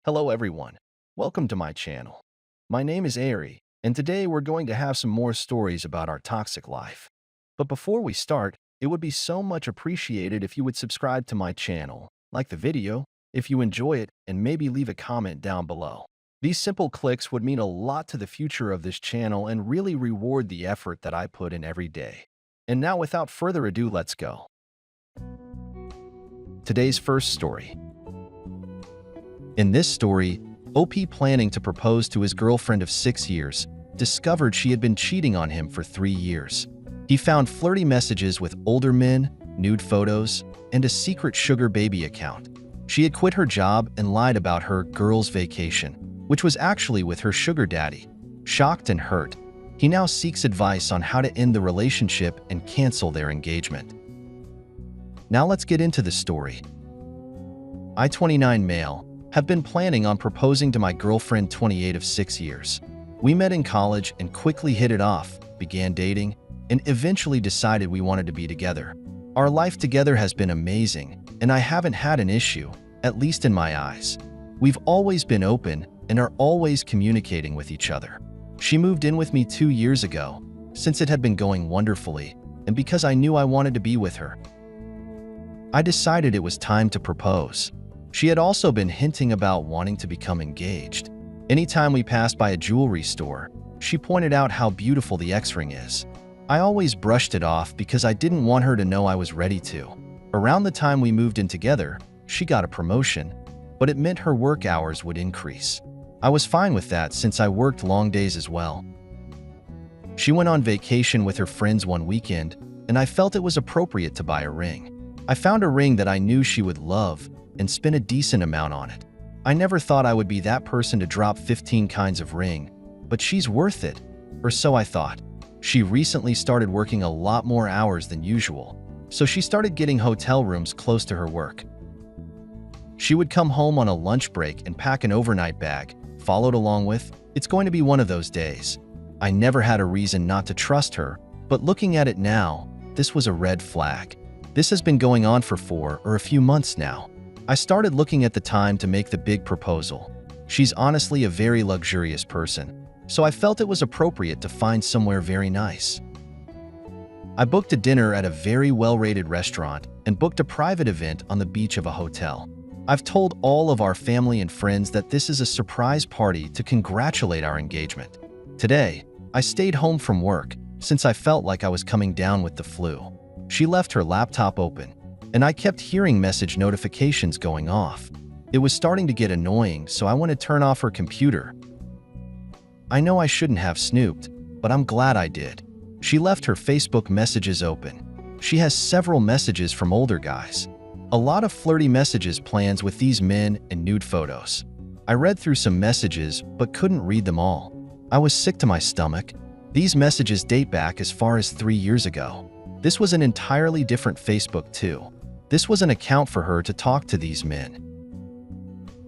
Hello everyone, welcome to my channel. My name is Ari, and today we're going to have some more stories about our toxic life. But before we start, it would be so much appreciated if you would subscribe to my channel, like the video, if you enjoy it, and maybe leave a comment down below. These simple clicks would mean a lot to the future of this channel and really reward the effort that I put in every day. And now without further ado, let's go. Today's first story. In this story, OP, planning to propose to his girlfriend of 6 years, discovered she had been cheating on him for 3 years. He found flirty messages with older men, nude photos, and a secret sugar baby account. She had quit her job and lied about her girl's vacation, which was actually with her sugar daddy. Shocked and hurt, he now seeks advice on how to end the relationship and cancel their engagement. Now let's get into the story. I, 29 male, have been planning on proposing to my girlfriend 28 of 6 years. We met in college and quickly hit it off, began dating, and eventually decided we wanted to be together. Our life together has been amazing, and I haven't had an issue, at least in my eyes. We've always been open and are always communicating with each other. She moved in with me 2 years ago, since it had been going wonderfully, and because I knew I wanted to be with her. I decided it was time to propose. She had also been hinting about wanting to become engaged. Anytime we passed by a jewelry store, she pointed out how beautiful the X-ring is. I always brushed it off because I didn't want her to know I was ready to. Around the time we moved in together, she got a promotion, but it meant her work hours would increase. I was fine with that since I worked long days as well. She went on vacation with her friends one weekend, and I felt it was appropriate to buy a ring. I found a ring that I knew she would love and spent a decent amount on it. I never thought I would be that person to drop 15 kinds of ring, but she's worth it, or so I thought. She recently started working a lot more hours than usual, so she started getting hotel rooms close to her work. She would come home on a lunch break and pack an overnight bag, followed along with, "It's going to be one of those days." I never had a reason not to trust her, but looking at it now, this was a red flag. This has been going on for 4 or a few months now. I started looking at the time to make the big proposal. She's honestly a very luxurious person, so I felt it was appropriate to find somewhere very nice. I booked a dinner at a very well-rated restaurant and booked a private event on the beach of a hotel. I've told all of our family and friends that this is a surprise party to congratulate our engagement. Today, I stayed home from work since I felt like I was coming down with the flu. She left her laptop open, and I kept hearing message notifications going off. It was starting to get annoying, so I went to turn off her computer. I know I shouldn't have snooped, but I'm glad I did. She left her Facebook messages open. She has several messages from older guys. A lot of flirty messages, plans with these men, and nude photos. I read through some messages, but couldn't read them all. I was sick to my stomach. These messages date back as far as 3 years ago. This was an entirely different Facebook too. This was an account for her to talk to these men.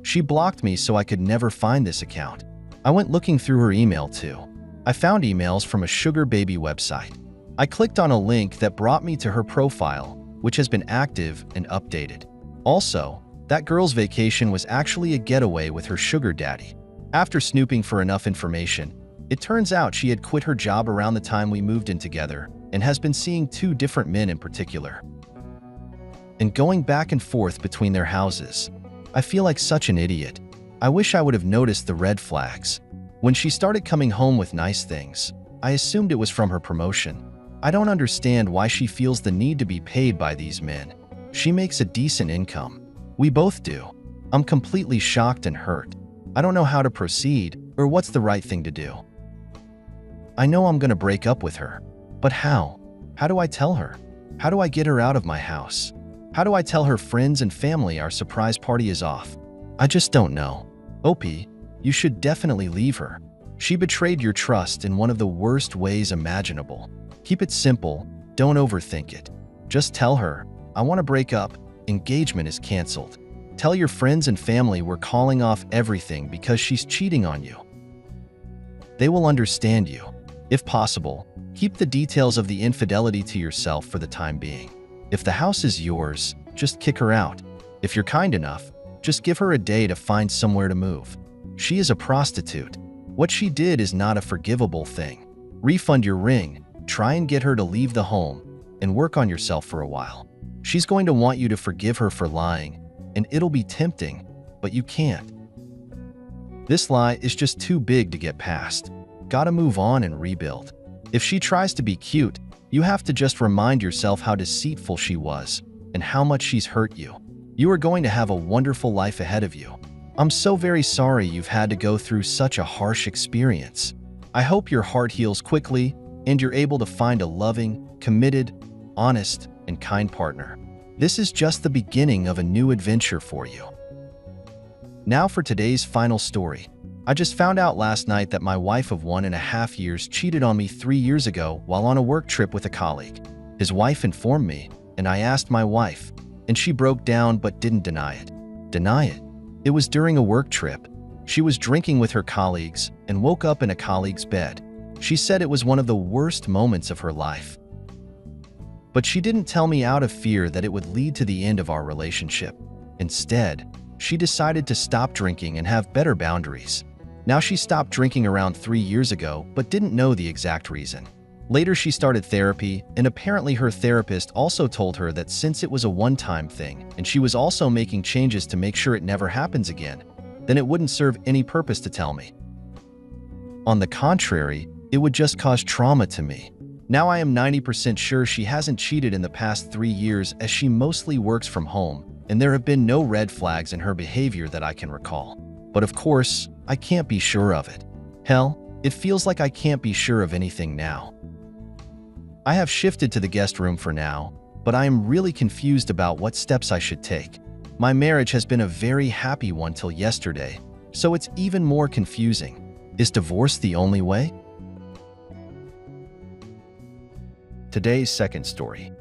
She blocked me so I could never find this account. I went looking through her email too. I found emails from a sugar baby website. I clicked on a link that brought me to her profile, which has been active and updated. Also, that girl's vacation was actually a getaway with her sugar daddy. After snooping for enough information, it turns out she had quit her job around the time we moved in together and has been seeing 2 different men in particular, and going back and forth between their houses. I feel like such an idiot. I wish I would have noticed the red flags. When she started coming home with nice things, I assumed it was from her promotion. I don't understand why she feels the need to be paid by these men. She makes a decent income. We both do. I'm completely shocked and hurt. I don't know how to proceed or what's the right thing to do. I know I'm gonna break up with her, but how? How do I tell her? How do I get her out of my house? How do I tell her friends and family our surprise party is off? I just don't know. OP, you should definitely leave her. She betrayed your trust in one of the worst ways imaginable. Keep it simple, don't overthink it. Just tell her, I want to break up, engagement is canceled. Tell your friends and family we're calling off everything because she's cheating on you. They will understand you. If possible, keep the details of the infidelity to yourself for the time being. If the house is yours, just kick her out. If you're kind enough, Just give her a day to find somewhere to move. She is a prostitute. What she did is not a forgivable thing. Refund your ring, try and get her to leave the home, and work on yourself for a while. She's going to want you to forgive her for lying, and it'll be tempting, but you can't. This lie is just too big to get past. Gotta move on and rebuild. If she tries to be cute, you have to just remind yourself how deceitful she was and how much she's hurt you. You are going to have a wonderful life ahead of you. I'm so very sorry you've had to go through such a harsh experience. I hope your heart heals quickly and you're able to find a loving, committed, honest, and kind partner. This is just the beginning of a new adventure for you. Now for today's final story. I just found out last night that my wife of 1.5 years cheated on me 3 years ago while on a work trip with a colleague. His wife informed me, and I asked my wife, and she broke down but didn't deny it. Deny it? It was during a work trip. She was drinking with her colleagues and woke up in a colleague's bed. She said it was one of the worst moments of her life. But she didn't tell me out of fear that it would lead to the end of our relationship. Instead, she decided to stop drinking and have better boundaries. Now she stopped drinking around 3 years ago, but didn't know the exact reason. Later she started therapy, and apparently her therapist also told her that since it was a one-time thing, and she was also making changes to make sure it never happens again, then it wouldn't serve any purpose to tell me. On the contrary, it would just cause trauma to me. Now I am 90% sure she hasn't cheated in the past 3 years as she mostly works from home, and there have been no red flags in her behavior that I can recall. But of course, I can't be sure of it. Hell, it feels like I can't be sure of anything now. I have shifted to the guest room for now, but I am really confused about what steps I should take. My marriage has been a very happy one till yesterday, so it's even more confusing. Is divorce the only way? Today's second story.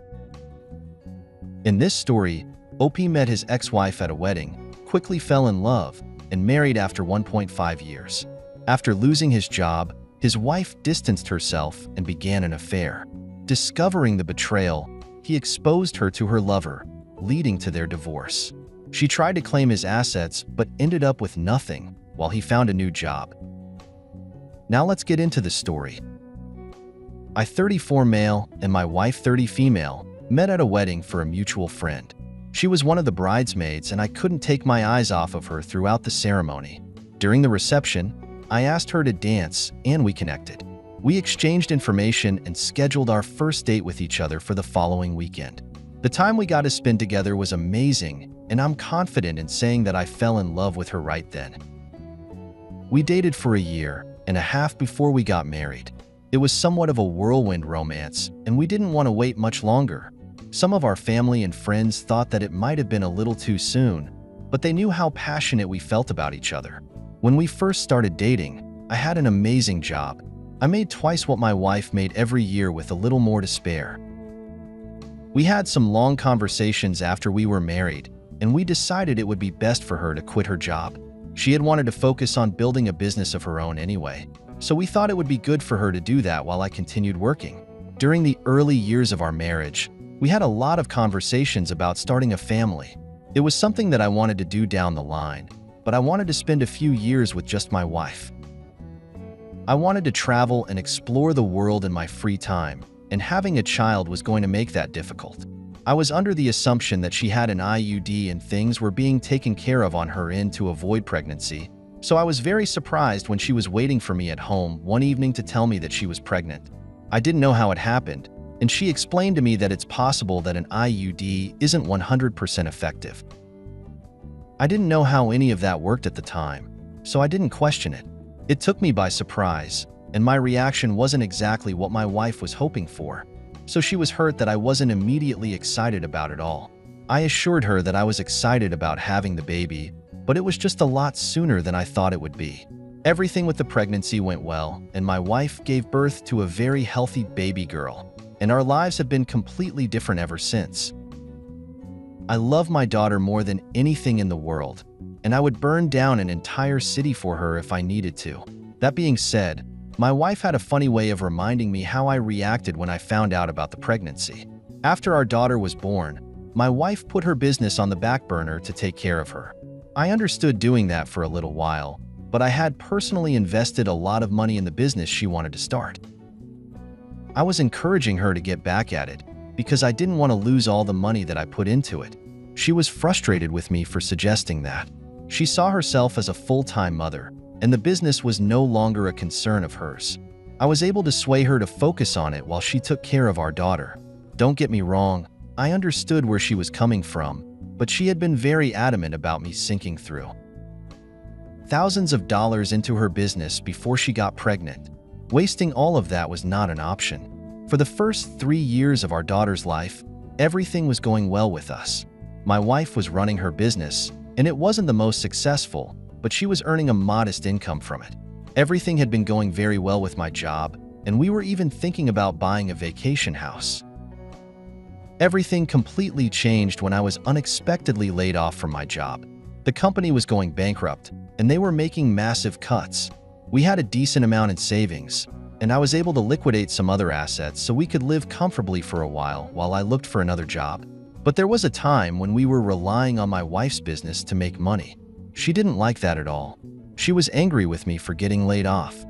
In this story, OP met his ex-wife at a wedding, quickly fell in love, and married after 1.5 years. After losing his job, his wife distanced herself and began an affair. Discovering the betrayal, he exposed her to her lover, leading to their divorce. She tried to claim his assets but ended up with nothing while he found a new job. Now let's get into the story. I, 34 male, and my wife, 30 female, met at a wedding for a mutual friend. She was one of the bridesmaids, and I couldn't take my eyes off of her throughout the ceremony. During the reception, I asked her to dance, and we connected. We exchanged information and scheduled our first date with each other for the following weekend. The time we got to spend together was amazing, and I'm confident in saying that I fell in love with her right then. We dated for 1.5 years before we got married. It was somewhat of a whirlwind romance, and we didn't want to wait much longer. Some of our family and friends thought that it might have been a little too soon, but they knew how passionate we felt about each other. When we first started dating, I had an amazing job. I made twice what my wife made every year with a little more to spare. We had some long conversations after we were married, and we decided it would be best for her to quit her job. She had wanted to focus on building a business of her own anyway, so we thought it would be good for her to do that while I continued working. During the early years of our marriage, we had a lot of conversations about starting a family. It was something that I wanted to do down the line, but I wanted to spend a few years with just my wife. I wanted to travel and explore the world in my free time, and having a child was going to make that difficult. I was under the assumption that she had an IUD and things were being taken care of on her end to avoid pregnancy, so I was very surprised when she was waiting for me at home one evening to tell me that she was pregnant. I didn't know how it happened, and she explained to me that it's possible that an IUD isn't 100% effective. I didn't know how any of that worked at the time, so I didn't question it. It took me by surprise, and my reaction wasn't exactly what my wife was hoping for, so she was hurt that I wasn't immediately excited about it all. I assured her that I was excited about having the baby, but it was just a lot sooner than I thought it would be. Everything with the pregnancy went well, and my wife gave birth to a very healthy baby girl, and our lives have been completely different ever since. I love my daughter more than anything in the world, and I would burn down an entire city for her if I needed to. That being said, my wife had a funny way of reminding me how I reacted when I found out about the pregnancy. After our daughter was born, my wife put her business on the back burner to take care of her. I understood doing that for a little while, but I had personally invested a lot of money in the business she wanted to start. I was encouraging her to get back at it because I didn't want to lose all the money that I put into it. She was frustrated with me for suggesting that. She saw herself as a full-time mother, and the business was no longer a concern of hers. I was able to sway her to focus on it while she took care of our daughter. Don't get me wrong, I understood where she was coming from, but she had been very adamant about me sinking through thousands of dollars into her business before she got pregnant. Wasting all of that was not an option. For the first 3 years of our daughter's life, everything was going well with us. My wife was running her business, and it wasn't the most successful, but she was earning a modest income from it. Everything had been going very well with my job, and we were even thinking about buying a vacation house. Everything completely changed when I was unexpectedly laid off from my job. The company was going bankrupt, and they were making massive cuts. We had a decent amount in savings, and I was able to liquidate some other assets so we could live comfortably for a while I looked for another job. But there was a time when we were relying on my wife's business to make money. She didn't like that at all. She was angry with me for getting laid off.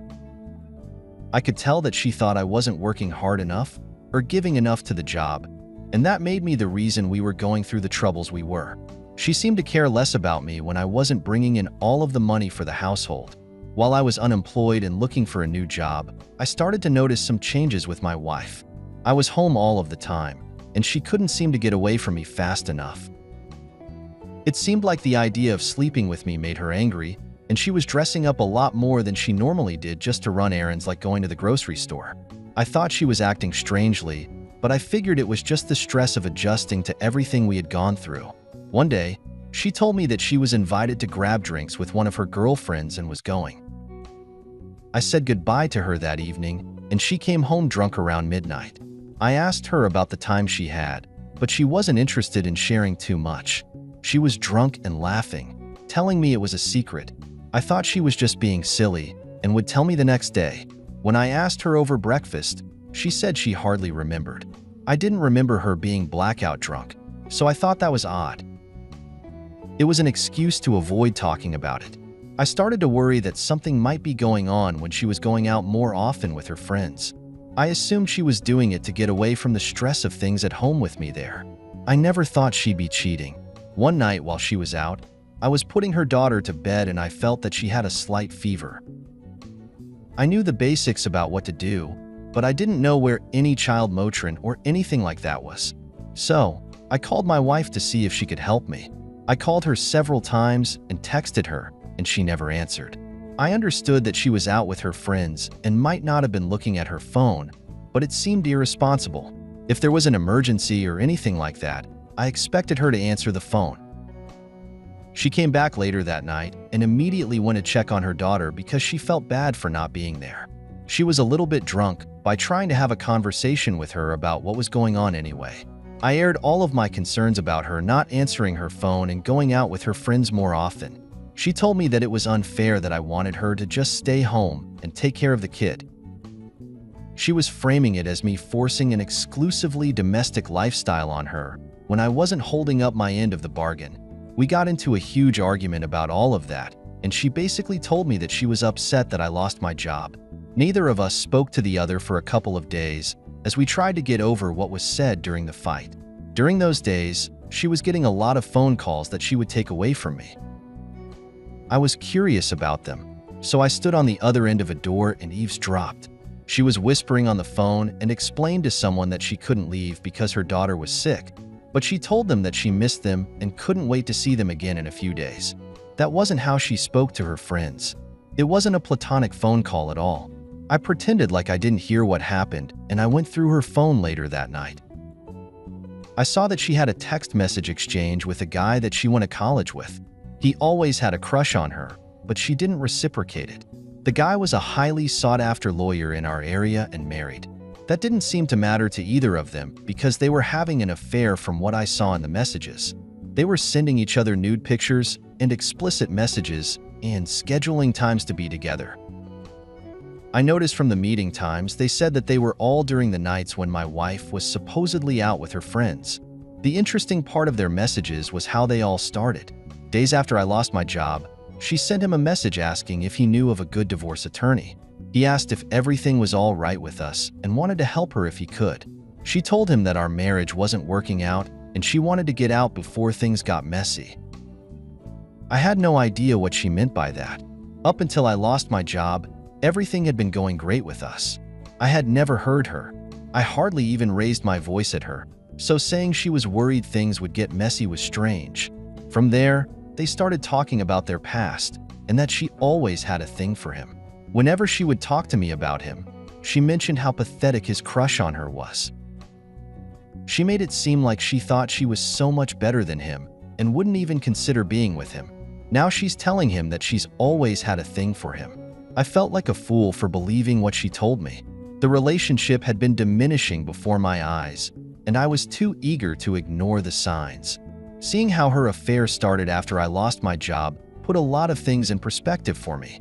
I could tell that she thought I wasn't working hard enough or giving enough to the job, and that made me the reason we were going through the troubles we were. She seemed to care less about me when I wasn't bringing in all of the money for the household. While I was unemployed and looking for a new job, I started to notice some changes with my wife. I was home all of the time, and she couldn't seem to get away from me fast enough. It seemed like the idea of sleeping with me made her angry, and she was dressing up a lot more than she normally did just to run errands like going to the grocery store. I thought she was acting strangely, but I figured it was just the stress of adjusting to everything we had gone through. One day, she told me that she was invited to grab drinks with one of her girlfriends and was going. I said goodbye to her that evening, and she came home drunk around midnight. I asked her about the time she had, but she wasn't interested in sharing too much. She was drunk and laughing, telling me it was a secret. I thought she was just being silly and would tell me the next day. When I asked her over breakfast, she said she hardly remembered. I didn't remember her being blackout drunk, so I thought that was odd. It was an excuse to avoid talking about it. I started to worry that something might be going on when she was going out more often with her friends. I assumed she was doing it to get away from the stress of things at home with me there. I never thought she'd be cheating. One night while she was out, I was putting her daughter to bed and I felt that she had a slight fever. I knew the basics about what to do, but I didn't know where any child Motrin or anything like that was. So, I called my wife to see if she could help me. I called her several times and texted her, and she never answered. I understood that she was out with her friends and might not have been looking at her phone, but it seemed irresponsible. If there was an emergency or anything like that, I expected her to answer the phone. She came back later that night and immediately went to check on her daughter because she felt bad for not being there. She was a little bit drunk by trying to have a conversation with her about what was going on anyway. I aired all of my concerns about her not answering her phone and going out with her friends more often. She told me that it was unfair that I wanted her to just stay home and take care of the kid. She was framing it as me forcing an exclusively domestic lifestyle on her when I wasn't holding up my end of the bargain. We got into a huge argument about all of that, and she basically told me that she was upset that I lost my job. Neither of us spoke to the other for a couple of days as we tried to get over what was said during the fight. During those days, she was getting a lot of phone calls that she would take away from me. I was curious about them, so I stood on the other end of a door and eavesdropped. She was whispering on the phone and explained to someone that she couldn't leave because her daughter was sick, but she told them that she missed them and couldn't wait to see them again in a few days. That wasn't how she spoke to her friends. It wasn't a platonic phone call at all. I pretended like I didn't hear what happened, and I went through her phone later that night. I saw that she had a text message exchange with a guy that she went to college with. He always had a crush on her, but she didn't reciprocate it. The guy was a highly sought-after lawyer in our area and married. That didn't seem to matter to either of them because they were having an affair from what I saw in the messages. They were sending each other nude pictures and explicit messages and scheduling times to be together. I noticed from the meeting times they said that they were all during the nights when my wife was supposedly out with her friends. The interesting part of their messages was how they all started. Days after I lost my job, she sent him a message asking if he knew of a good divorce attorney. He asked if everything was all right with us and wanted to help her if he could. She told him that our marriage wasn't working out and she wanted to get out before things got messy. I had no idea what she meant by that. Up until I lost my job, everything had been going great with us. I had never heard her. I hardly even raised my voice at her, so saying she was worried things would get messy was strange. From there, they started talking about their past and that she always had a thing for him. Whenever she would talk to me about him, she mentioned how pathetic his crush on her was. She made it seem like she thought she was so much better than him and wouldn't even consider being with him. Now she's telling him that she's always had a thing for him. I felt like a fool for believing what she told me. The relationship had been diminishing before my eyes, and I was too eager to ignore the signs. Seeing how her affair started after I lost my job put a lot of things in perspective for me.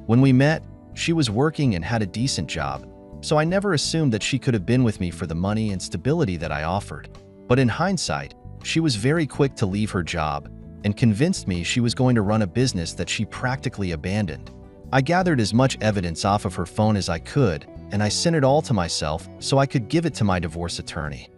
When we met, she was working and had a decent job, so I never assumed that she could have been with me for the money and stability that I offered. But in hindsight, she was very quick to leave her job and convinced me she was going to run a business that she practically abandoned. I gathered as much evidence off of her phone as I could, and I sent it all to myself so I could give it to my divorce attorney.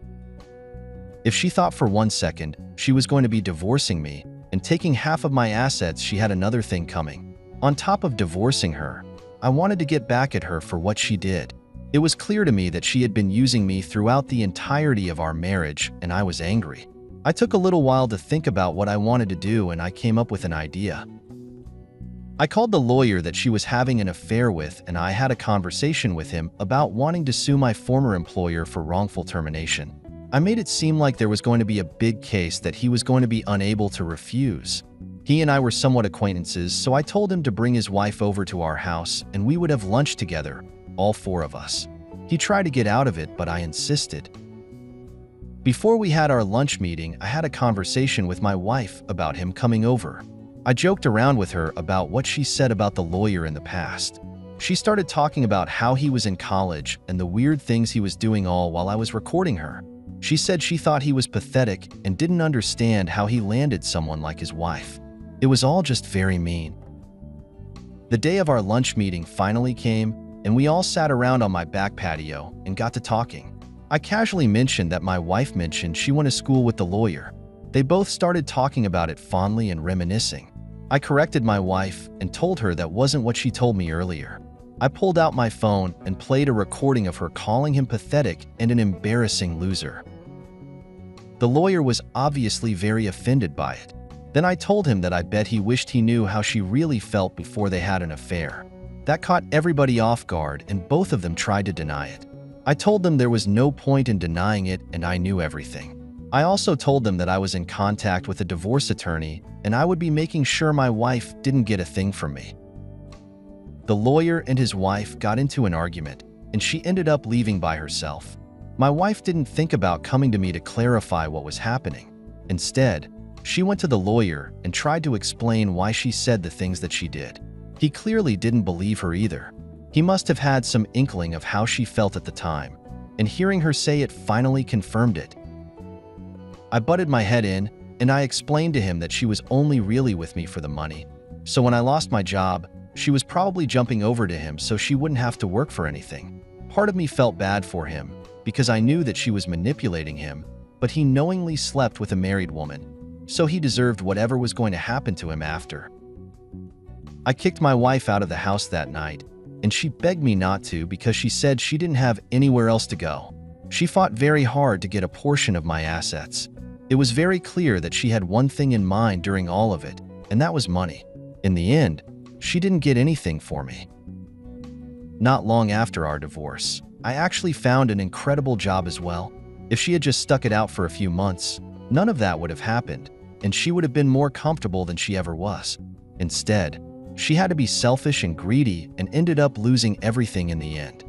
If she thought for 1 second she was going to be divorcing me and taking half of my assets, she had another thing coming. On top of divorcing her, I wanted to get back at her for what she did. It was clear to me that she had been using me throughout the entirety of our marriage, and I was angry. I took a little while to think about what I wanted to do, and I came up with an idea. I called the lawyer that she was having an affair with, and I had a conversation with him about wanting to sue my former employer for wrongful termination. I made it seem like there was going to be a big case that he was going to be unable to refuse. He and I were somewhat acquaintances, so I told him to bring his wife over to our house and we would have lunch together, all 4 of us. He tried to get out of it, but I insisted. Before we had our lunch meeting, I had a conversation with my wife about him coming over. I joked around with her about what she said about the lawyer in the past. She started talking about how he was in college and the weird things he was doing all while I was recording her. She said she thought he was pathetic and didn't understand how he landed someone like his wife. It was all just very mean. The day of our lunch meeting finally came, and we all sat around on my back patio and got to talking. I casually mentioned that my wife mentioned she went to school with the lawyer. They both started talking about it fondly and reminiscing. I corrected my wife and told her that wasn't what she told me earlier. I pulled out my phone and played a recording of her calling him pathetic and an embarrassing loser. The lawyer was obviously very offended by it. Then I told him that I bet he wished he knew how she really felt before they had an affair. That caught everybody off guard, and both of them tried to deny it. I told them there was no point in denying it and I knew everything. I also told them that I was in contact with a divorce attorney and I would be making sure my wife didn't get a thing from me. The lawyer and his wife got into an argument, and she ended up leaving by herself. My wife didn't think about coming to me to clarify what was happening. Instead, she went to the lawyer and tried to explain why she said the things that she did. He clearly didn't believe her either. He must have had some inkling of how she felt at the time, and hearing her say it finally confirmed it. I butted my head in, and I explained to him that she was only really with me for the money. So when I lost my job, she was probably jumping over to him so she wouldn't have to work for anything. Part of me felt bad for him, because I knew that she was manipulating him, but he knowingly slept with a married woman, so he deserved whatever was going to happen to him after. I kicked my wife out of the house that night, and she begged me not to because she said she didn't have anywhere else to go. She fought very hard to get a portion of my assets. It was very clear that she had one thing in mind during all of it, and that was money. In the end, she didn't get anything for me. Not long after our divorce, I actually found an incredible job as well. If she had just stuck it out for a few months, none of that would have happened, and she would have been more comfortable than she ever was. Instead, she had to be selfish and greedy and ended up losing everything in the end.